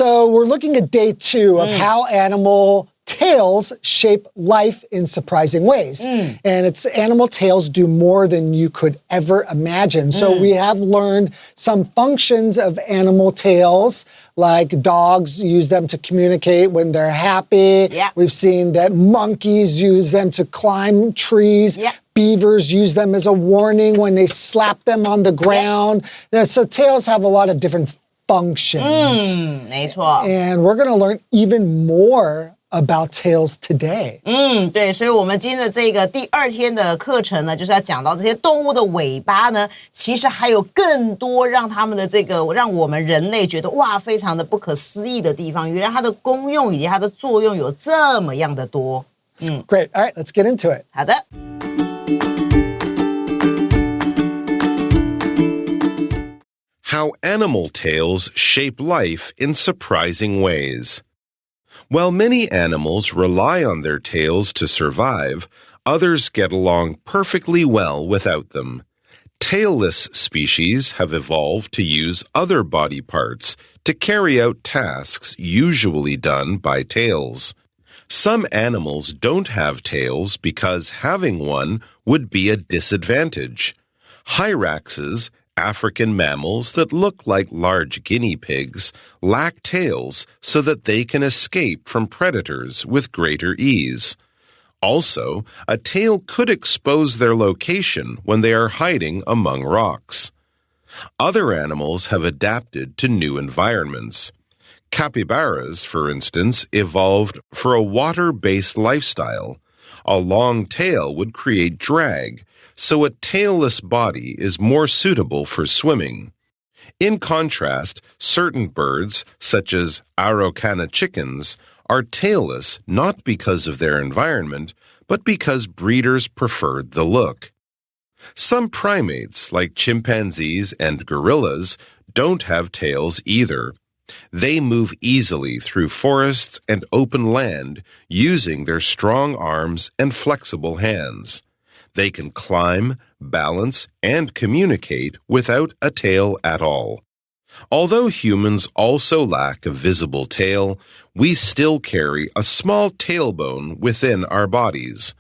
So we're looking at day 2 of how animal tails shape life in surprising ways. And it's animal tails do more than you could ever imagine. So we have learned some functions of animal tails, like dogs use them to communicate when they're happy. Yeah. We've seen that monkeys use them to climb trees. Yeah. Beavers use them as a warning when they slap them on the ground. So tails have a lot of different functions. 没错。 And we're going to learn even more about tails today. 对，所以我们今天的这个第2天的课程呢，就是要讲到这些动物的尾巴呢，其实还有更多让他们的这个让我们人类觉得哇，非常的不可思议的地方。原来它的功用以及它的作用有这么样的多。Great. All right, let's get into it. 好的。How animal tails shape life in surprising ways. While many animals rely on their tails to survive, others get along perfectly well without them. Tailless species have evolved to use other body parts to carry out tasks usually done by tails. Some animals don't have tails because having one would be a disadvantage. Hyraxes, African mammals that look like large guinea pigs, lack tails so that they can escape from predators with greater ease. Also, a tail could expose their location when they are hiding among rocks. Other animals have adapted to new environments. Capybaras, for instance, evolved for a water-based lifestyle. A long tail would create drag, so a tailless body is more suitable for swimming. In contrast, certain birds, such as Araucana chickens, are tailless not because of their environment, but because breeders preferred the look. Some primates, like chimpanzees and gorillas, don't have tails either. They move easily through forests and open land using their strong arms and flexible hands. They can climb, balance, and communicate without a tail at all. Although humans also lack a visible tail, we still carry a small tailbone within our bodies.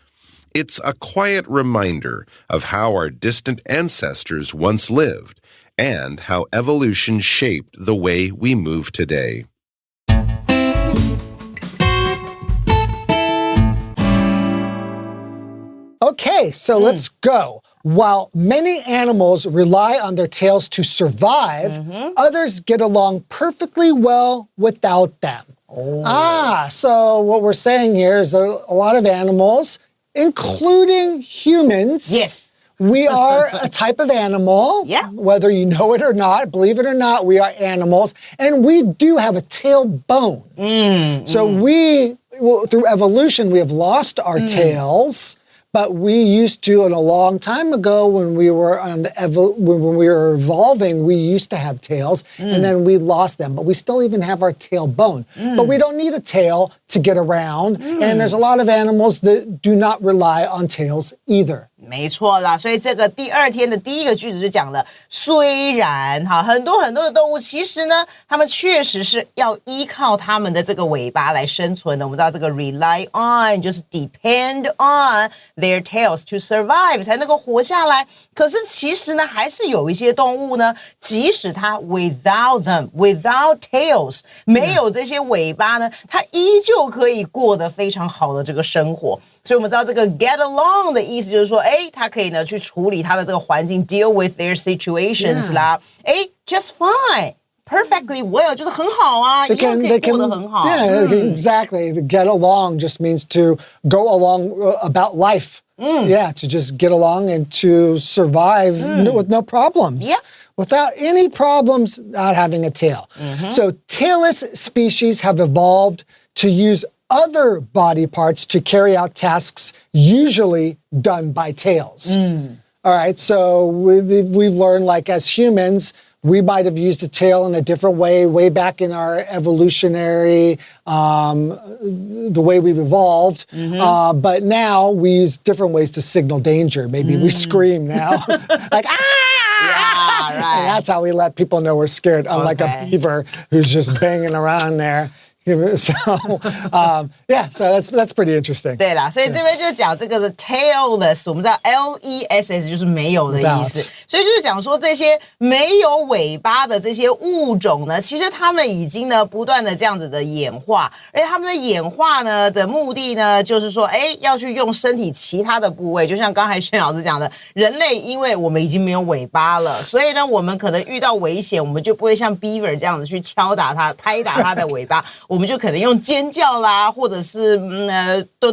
It's a quiet reminder of how our distant ancestors once lived and how evolution shaped the way we move today. Okay, so let's go. While many animals rely on their tails to survive, others get along perfectly well without them. So what we're saying here is that a lot of animals, including humans, Yes. we are a type of animal. Yeah. Whether you know it or not, believe it or not, we are animals. And we do have a tailbone. So through evolution, we have lost our tails. But we used to, and a long time ago, when we were when we were evolving, we used to have tails, and then we lost them. But we still even have our tailbone. But we don't need a tail to get around, and there's a lot of animals that do not rely on tails either. 没错啦，所以这个第2天的第一个句子就讲了，虽然很多的动物其实呢，它们确实是要依靠它们的这个尾巴来生存的。我们知道这个 rely on 就是 depend on their tails to survive 才能够活下来。可是其实呢，还是有一些动物呢，即使它 without tails 没有这些尾巴呢，它依旧可以过得非常好的这个生活。所以我们知道这个 get along 的意思就是说，它可以呢去处理它的这个环境 deal with their situations 啦，just fine。Perfectly well 就是很好啊，一样可以过得很好。Yeah, exactly. The get along just means to go along about life. Yeah, to just get along and to survive with no problems. Yeah. Without any problems, not having a tail. So tailless species have evolved to use other body parts to carry out tasks usually done by tails. All right, so we've learned, like as humans, we might have used a tail in a different way back in our evolutionary, the way we've evolved. But now we use different ways to signal danger. Maybe we scream now, like, ah! Yeah, right. And that's how we let people know we're scared, unlike a beaver who's just banging around there. So, so that's pretty interesting. 对啦，所以这边就讲这个的 tailless， 我们知道 less 就是没有的意思，所以就是讲说这些没有尾巴的这些物种呢，其实它们已经呢不断的这样子的演化，而且它们的演化呢的目的呢，就是说，要去用身体其他的部位，就像刚才轩老师讲的，人类因为我们已经没有尾巴了，所以呢，我们可能遇到危险，我们就不会像 beaver 这样子去敲打它、拍打它的尾巴。我们就可能用尖叫啦，或者是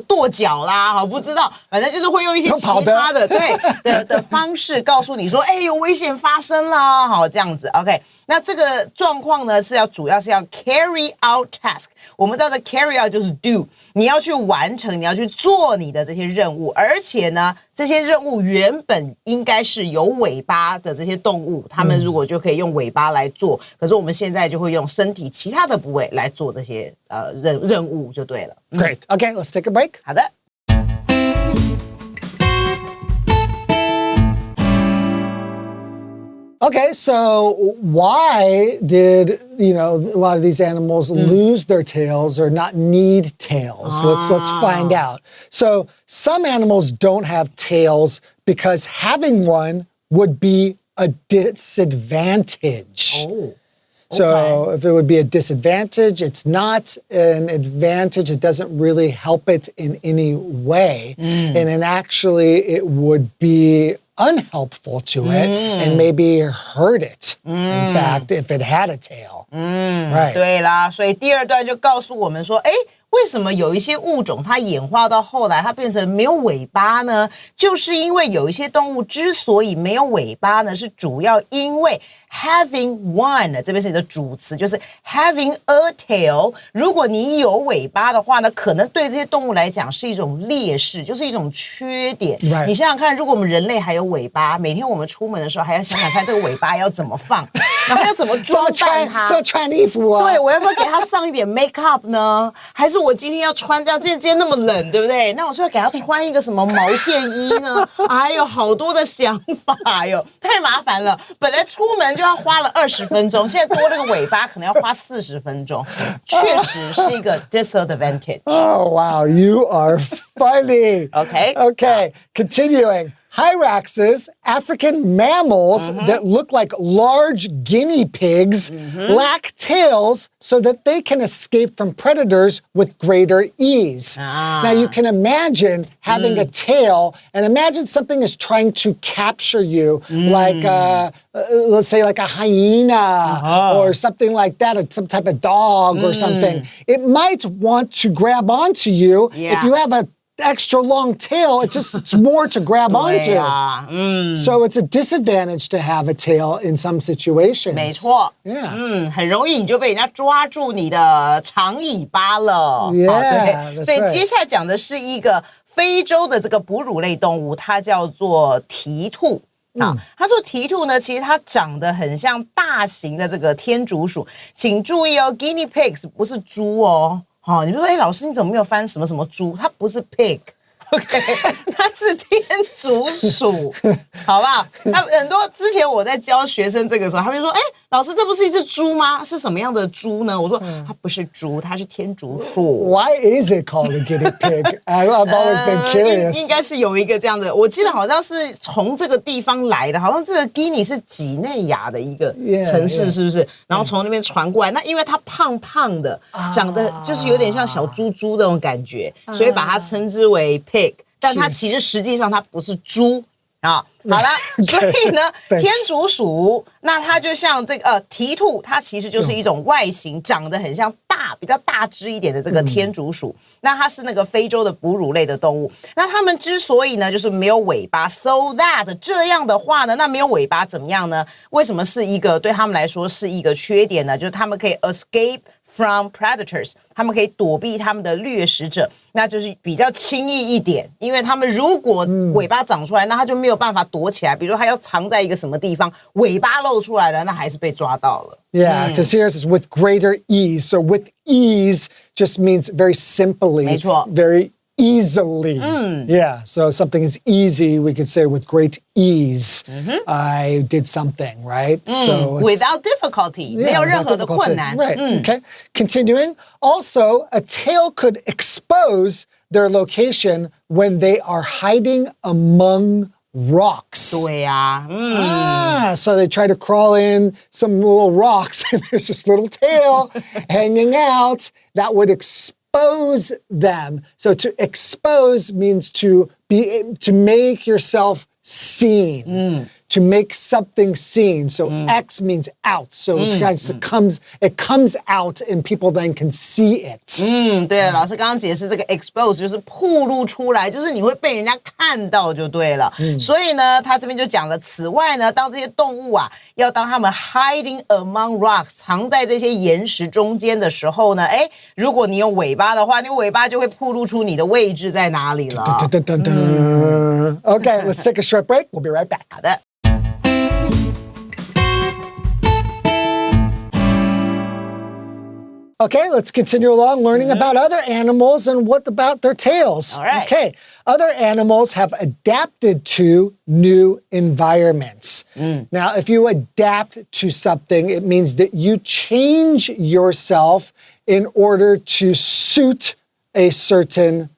跺脚啦，好不知道，反正就是会用一些其他的的方式告诉你说，有危险发生啦，好这样子 ，OK。那这个状况呢主要是要 carry out task。我们知道的 carry out 就是 do， 你要去完成，你要去做你的这些任务，而且呢，这些任务原本应该是有尾巴的这些动物，它们如果就可以用尾巴来做，可是我们现在就会用身体其他的部位来做这些任务就对了。Great. Okay, let's take a break. 好的。Okay, so why did a lot of these animals lose their tails or not need tails? Let's find out. So some animals don't have tails because having one would be a disadvantage. Oh. So if it would be a disadvantage, it's not an advantage. It doesn't really help it in any way. And then actually it would be unhelpful to it and maybe hurt it, in fact, if it had a tail. Right. 对啦，所以第二段就告诉我们说，为什么有一些物种它演化到后来它变成没有尾巴呢？就是因为有一些动物之所以没有尾巴呢，是主要因为 having one， 这边是你的主词，就是 having a tail。如果你有尾巴的话呢，可能对这些动物来讲是一种劣势，就是一种缺点。Right. 你想想看，如果我们人类还有尾巴，每天我们出门的时候还要想想看这个尾巴要怎么放，然后要怎么装扮它。怎么穿衣服啊？对，我要不要给它上一点 make up 呢？还是我今天要穿掉？今天那么冷，对不对？那我是要给它穿一个什么毛线衣呢？哎呦，好多的想法哟，太麻烦了。本来出门就要花了20分钟，现在多了个尾巴，可能要花40分钟，确实是一个 disadvantage. Oh, wow, you are funny. Okay, continuing. Hyraxes, African mammals that look like large guinea pigs, lack tails so that they can escape from predators with greater ease. Now you can imagine having a tail, and imagine something is trying to capture you, like let's say like a hyena or something like that, or some type of dog or something. It might want to grab onto you if you have a extra long tail, it's more to grab onto. So it's a disadvantage to have a tail in some situations. 没错， Yeah. 很容易你就被人家抓住你的长尾巴了。 Yeah, 对，所以接下来讲的是一个非洲的这个哺乳类动物，它叫做蹄兔。他说蹄兔呢，其实它长得很像大型的这个天竺鼠。请注意哦 ，guinea pigs 不是猪哦。你说老师你怎么没有翻什么什么猪？它不是 pig。OK， 它是天竺鼠，好不好？很多之前我在教学生这个时候，他们就说：“老师，这不是一只猪吗？是什么样的猪呢？”我说：“它不是猪，它是天竺鼠。” Why is it called a guinea pig? I've always been curious. 应该是有一个这样的，我记得好像是从这个地方来的，好像这个 Guinea 是几内亚的一个城市，是不是？然后从那边传过来，那因为它胖胖的，长得就是有点像小猪猪那种感觉，所以把它称之为 pig。但它其实实际上它不是猪啊。好了，所以呢，天竺鼠，那它就像这个蹄兔，它其实就是一种外形长得很像比较大只一点的这个天竺鼠。那它是那个非洲的哺乳类的动物。那它们之所以呢，就是没有尾巴 ，so that 这样的话呢，那没有尾巴怎么样呢？为什么是一个对他们来说是一个缺点呢？就是他们可以 escape from predators， 他们可以躲避他们的掠食者，那就是比较轻易一点。因为他们如果尾巴长出来，那它就没有办法躲起来。比如说，它要藏在一个什么地方，尾巴露出来了，那还是被抓到了。Yeah, because here it says with greater ease. So with ease just means very simply, 没错。 very easily. Yeah, so something is easy, we could say with great ease. I did something, right? So it's, Without difficulty, 没有任何的困难。 Right, okay. Continuing, also, a tail could expose their location when they are hiding among rocks. 对呀， So they try to crawl in some little rocks and there's this little tail hanging out that would expose them. So to expose means to make yourself seen. To make something seen. So X means out. So it comes out and people then can see it. 对了，老师刚刚解释这个 expose 就是暴露出来，就是你会被人家看到就对了。所以呢，他这边就讲了，此外呢，当这些动物啊，要当他们 hiding among rocks 藏在这些岩石中间的时候呢，如果你有尾巴的话，你尾巴就会暴露出你的位置在哪里了。Okay, let's take a short break. We'll be right back. 好的。Okay, let's continue along learning about other animals and what about their tails. All right. Okay, other animals have adapted to new environments. Now, if you adapt to something, it means that you change yourself in order to suit a certain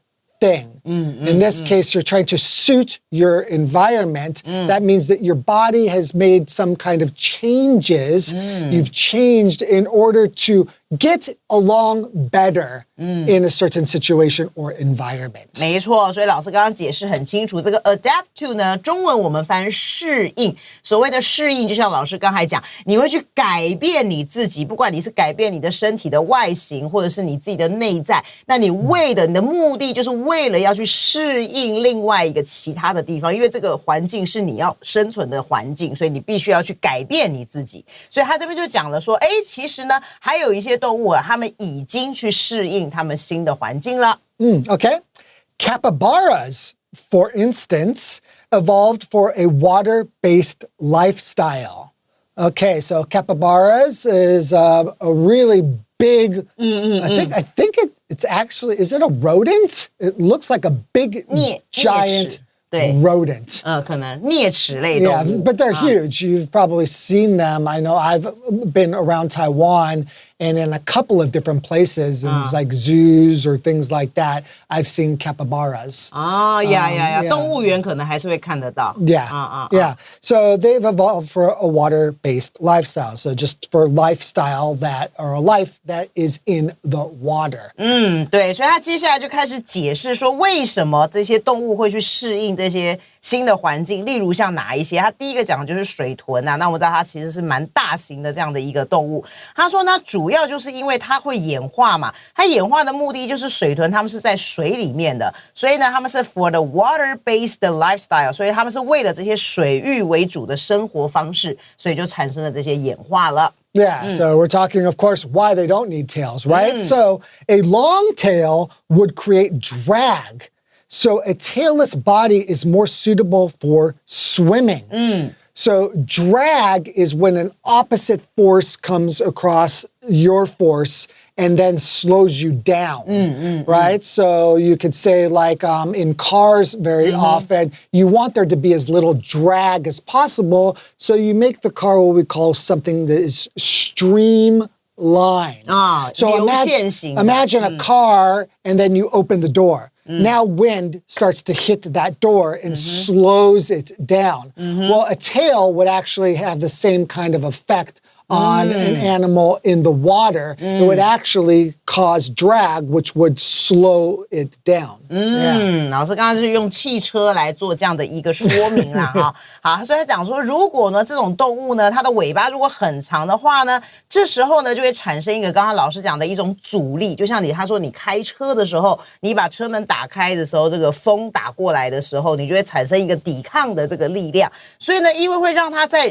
thing. In this case, you're trying to suit your environment. That means that your body has made some kind of changes. You've changed in order to get along better in a certain situation or environment. 没错，所以老师刚刚解释很清楚，这个 adapt to 呢，中文我们翻适应。所谓的适应，就像老师刚才讲，你会去改变你自己，不管你是改变你的身体的外形，或者是你自己的内在，那你的目的就是为了要去适应另外一个其他的地方，因为这个环境是你要生存的环境，所以你必须要去改变你自己。所以他这边就讲了说，其实呢，还有一些动物啊，他们已经去适应他们新的环境了。Okay. Capybaras, for instance, evolved for a water-based lifestyle. Okay, so capybaras is a really big, I think it's actually, is it a rodent? It looks like a big, giant rodent. 可能啮齿类动物。Yeah, but they're huge. You've probably seen them. I know I've been around Taiwan and in a couple of different places, and it's like zoos or things like that, I've seen capybaras. 动物园可能还是会看得到。Yeah. So they've evolved for a water-based lifestyle. So just for lifestyle or a life that is in the water. 对，所以他接下来就开始解释说，为什么这些动物会去适应这些新的环境，例如像哪一些？他第一个讲的就是水豚啊，那我们知道它其实是蛮大型的这样的一个动物。他说呢，主要就是因为它会演化嘛，它演化的目的就是水豚它们是在水里面的，所以呢，它们是 for the water-based lifestyle， 所以它们是为了这些水域为主的生活方式，所以就产生了这些演化了。Yeah, so we're talking, of course, why they don't need tails, right? So a long tail would create drag. So a tailless body is more suitable for swimming. So drag is when an opposite force comes across your force and then slows you down, right? So you could say like in cars very often, you want there to be as little drag as possible. So you make the car what we call something that is streamlined. So imagine a car and then you open the door. Now wind starts to hit that door and slows it down. Well, a tail would actually have the same kind of effect on an animal in the water. It would actually cause drag, which would slow it down. 老师刚刚就是用汽车来做这样的一个说明啦，好，所以他讲说，如果呢这种动物呢，它的尾巴如果很长的话呢，这时候呢就会产生一个刚刚老师讲的一种阻力，就像他说你开车的时候，你把车门打开的时候，这个风打过来的时候，你就会产生一个抵抗的这个力量。所以呢，因为会让它在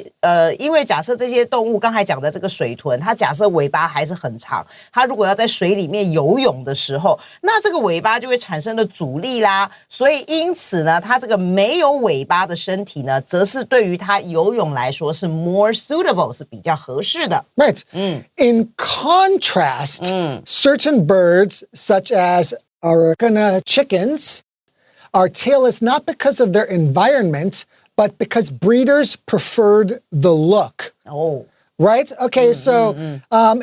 因为假设这些动物刚才讲的这个水豚，它假设尾巴还是很长，它如果要在水里面游泳的时候，那这个尾巴就会产生的阻力啦。所以因此呢，它这个没有尾巴的身体呢，则是对于它游泳来说是 more suitable， 是比较合适的。Right. In contrast, certain birds such as our chickens, our tail is not because of their environment, but because breeders preferred the look. Oh. Right? Okay, so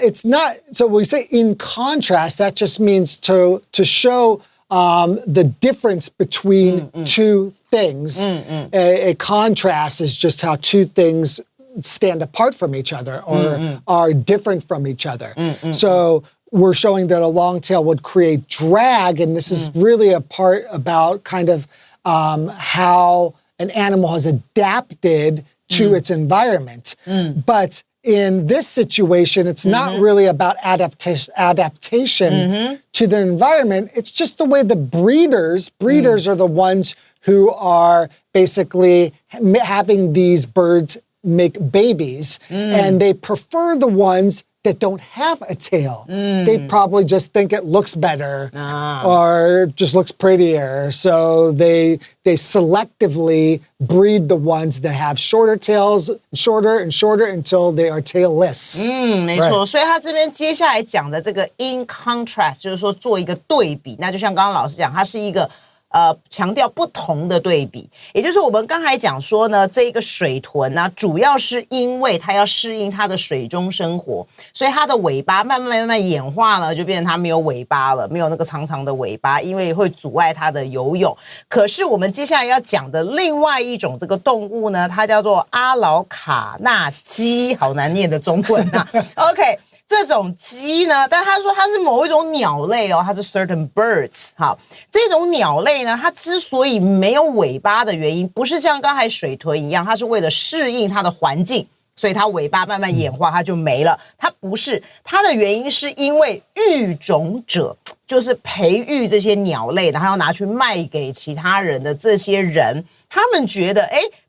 it's not, so when we say in contrast, that just means to show the difference between two things. A contrast is just how two things stand apart from each other or are different from each other. So we're showing that a long tail would create drag, and this is really a part about kind of how an animal has adapted to its environment. But in this situation, it's not really about adaptation to the environment. It's just the way the breeders are the ones who are basically having these birds make babies, and they prefer the ones that don't have a tail. They probably just think it looks better or just looks prettier. So they selectively breed the ones that have shorter tails, shorter and shorter until they are tailless. 没错，所以他这边接下来讲的这个 in contrast 就是说做一个对比，那就像刚刚老师讲，它是一个强调不同的对比，也就是我们刚才讲说呢，这个水豚呢，主要是因为它要适应它的水中生活，所以它的尾巴慢慢演化了，就变成它没有尾巴了，没有那个长长的尾巴，因为会阻碍它的游泳。可是我们接下来要讲的另外一种这个动物呢，它叫做阿劳卡纳鸡，好难念的中文啊。OK。这种鸡呢，但他说它是某一种鸟类哦，它是 certain birds。好，这种鸟类呢，它之所以没有尾巴的原因，不是像刚才水豚一样，它是为了适应它的环境，所以它尾巴慢慢演化，它就没了。它不是，它的原因是因为育种者，就是培育这些鸟类，然后要拿去卖给其他人的这些人，他们觉得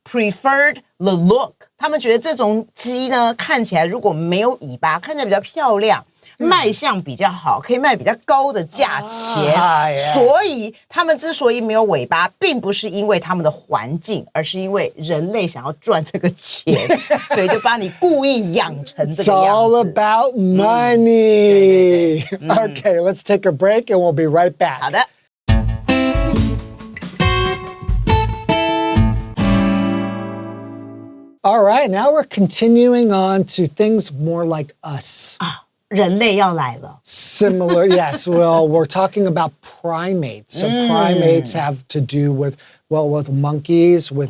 preferred the look， 他们觉得这种鸡呢看起来如果没有尾巴，看起来比较漂亮，卖相比较好，可以卖比较高的价钱。所以他们之所以没有尾巴，并不是因为他们的环境，而是因为人类想要赚这个钱，所以就把你故意养成这个样子。It's all about money. Okay, let's take a break and we'll be right back. 好的。All right, now we're continuing on to things more like us. 人类要来了。Similar, yes. Well, we're talking about primates. So primates have to do with monkeys, with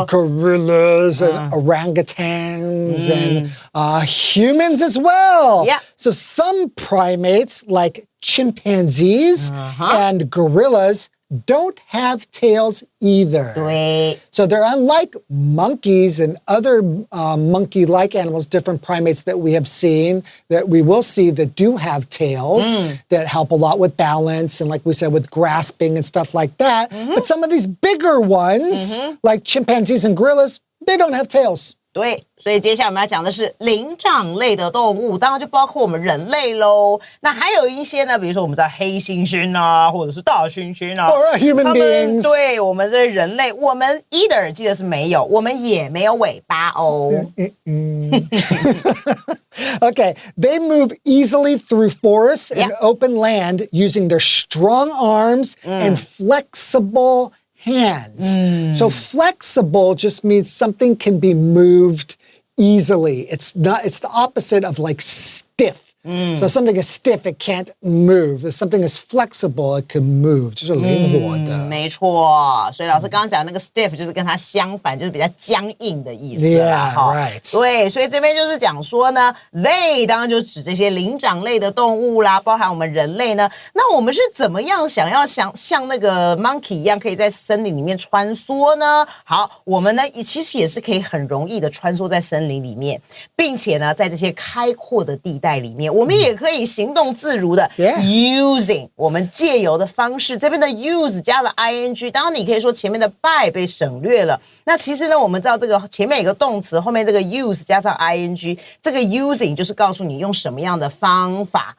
gorillas and orangutans and humans as well. Yeah. So some primates, like chimpanzees and gorillas, don't have tails either. 对。 So they're unlike monkeys and other monkey-like animals, different primates that we have seen, that we will see that do have tails that help a lot with balance and, like we said, with grasping and stuff like that. But some of these bigger ones, like chimpanzees and gorillas, they don't have tails. 对，所以接下来我们要讲的是灵长类的动物，当然就包括我们人类喽。那还有一些呢，比如说我们知道黑猩猩啊，或者是大猩猩啊 Or human beings. 对，我们这人类，我们 either 记得是没有，我们也没有尾巴哦。Okay, they move easily through forests and open land using their strong arms and flexible hands. So flexible just means something can be moved easily. It's the opposite of like stiff. So something is stiff, it can't move. If something is flexible, it can move. 就是灵活的。没错，所以老师刚刚讲那个 stiff 就是跟它相反，就是比较僵硬的意思啦。 right. 对，所以这边就是讲说呢 ，they 当然就指这些灵长类的动物啦，包含我们人类呢。那我们是怎么样想要像那个 monkey 一样，可以在森林里面穿梭呢？好，我们呢其实也是可以很容易的穿梭在森林里面，并且呢，在这些开阔的地带里面。我们也可以行动自如的 using 我们借由的方式，这边的 use 加了 ing， 当然你可以说前面的 by 被省略了。那其实呢，我们知道这个前面有个动词，后面这个 use 加上 ing， 这个 using 就是告诉你用什么样的方法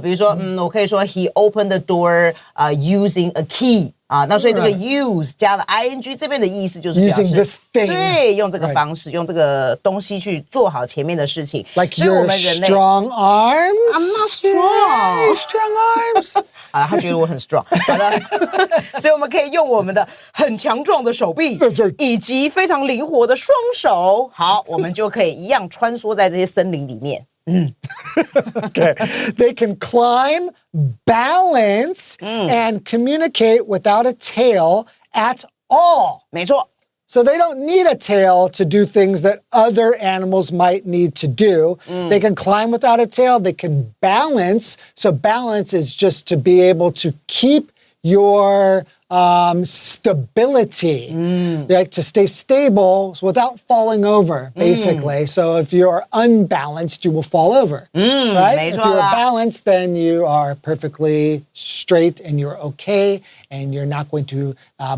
比如说我可以说 he opened the door using a key。那所以这个 use 加了 ing 这边的意思就是表示 Using this thing. 对，用这个方式，用这个东西去做好前面的事情。 Like 所以我 your 们人类 strong arms? I'm not strong. very strong arms. 啊，他觉得我很 strong。好的，所以我们可以用我们的很强壮的手臂，以及非常灵活的双手，好，我们就可以一样穿梭在这些森林里面。Okay. They can climb, balance, and communicate without a tail at all. 没错。So they don't need a tail to do things that other animals might need to do. They can climb without a tail. They can balance. So balance is just to be able to keep your stability, like to stay stable without falling over, basically. So if you're unbalanced, you will fall over, right? If you're balanced, then you are perfectly straight and you're okay, and you're not going to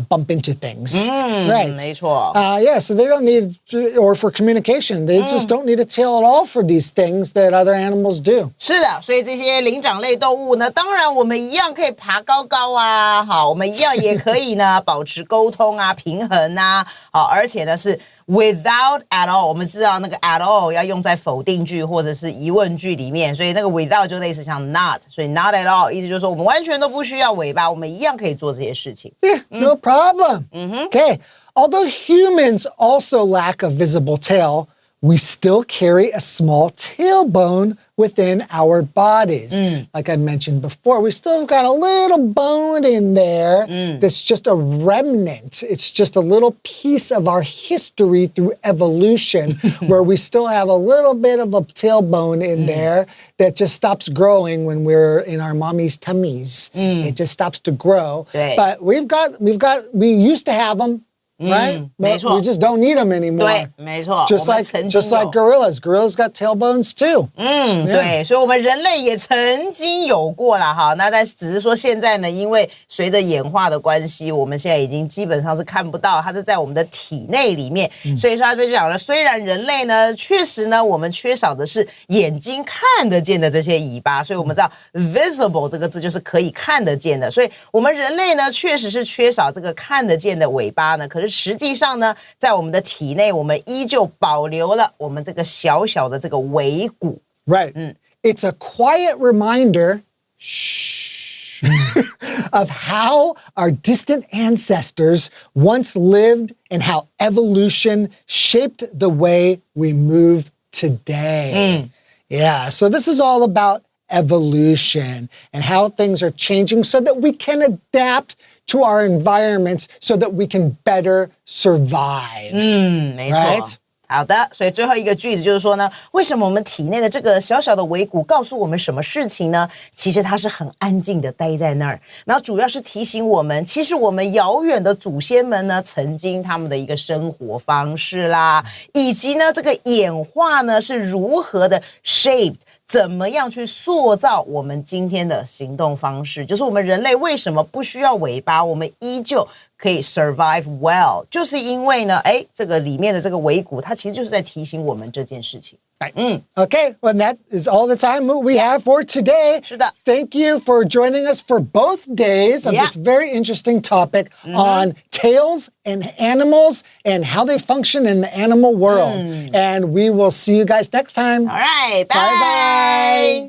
bump into things, right? 没错。Yeah, so they don't need, or for communication, they just don't need a tail at all for these things that other animals do. 是的，所以这些灵长类动物呢，当然我们一样可以爬高高啊，好，我们一样也可以呢保持沟通啊、平衡啊，好，而且呢是 without at all， 我们知道那个 at all 要用在否定句或者是疑问句里面，所以那个 without 就类似像 not， 所以 not at all 意思就是说我们完全都不需要尾巴，我们一样可以做这些事情。Yeah, no problem. Okay. Although humans also lack a visible tail, we still carry a small tailbone within our bodies. Like I mentioned before, we still got a little bone in there that's just a remnant. It's just a little piece of our history through evolution where we still have a little bit of a tailbone in there that just stops growing when we're in our mommy's tummies. It just stops to grow. But we used to have them. Right? But we just don't need them anymore. 对，没错。 Just like gorillas. Gorillas got tailbones too. 对，所以我们人类也曾经有过啦，哈。那但是只是说现在呢，因为随着演化的关系，我们现在已经基本上是看不到，它是在我们的体内里面。所以说他就讲了，虽然人类呢，确实呢，我们缺少的是眼睛看得见的这些尾巴，所以我们知道 visible 这个字就是可以看得见的。所以我们人类呢，确实是缺少这个看得见的尾巴呢。可是实际上呢，在我们的体内，我们依旧保留了我们这个小小的这个尾骨。Right. It's a quiet reminder of how our distant ancestors once lived and how evolution shaped the way we move today. Yeah, so this is all about evolution and how things are changing so that we can adapt to our environments so that we can better survive. 没错。Right? 好的，所以最后一个句子就是说呢，为什么我们体内的这个小小的尾骨告诉我们什么事情呢？其实它是很安静的待在那儿，然后主要是提醒我们，其实我们遥远的祖先们呢，曾经他们的一个生活方式啦，以及呢这个演化呢是如何的 shaped。怎么样去塑造我们今天的行动方式？就是我们人类为什么不需要尾巴，我们依旧可以 survive well， 就是因为呢，这个里面的这个尾骨，它其实就是在提醒我们这件事情。Okay, well, that is all the time we have for today. 是的。Thank you for joining us for both days of this very interesting topic on tails and animals and how they function in the animal world. And we will see you guys next time. All right, bye. Bye-bye.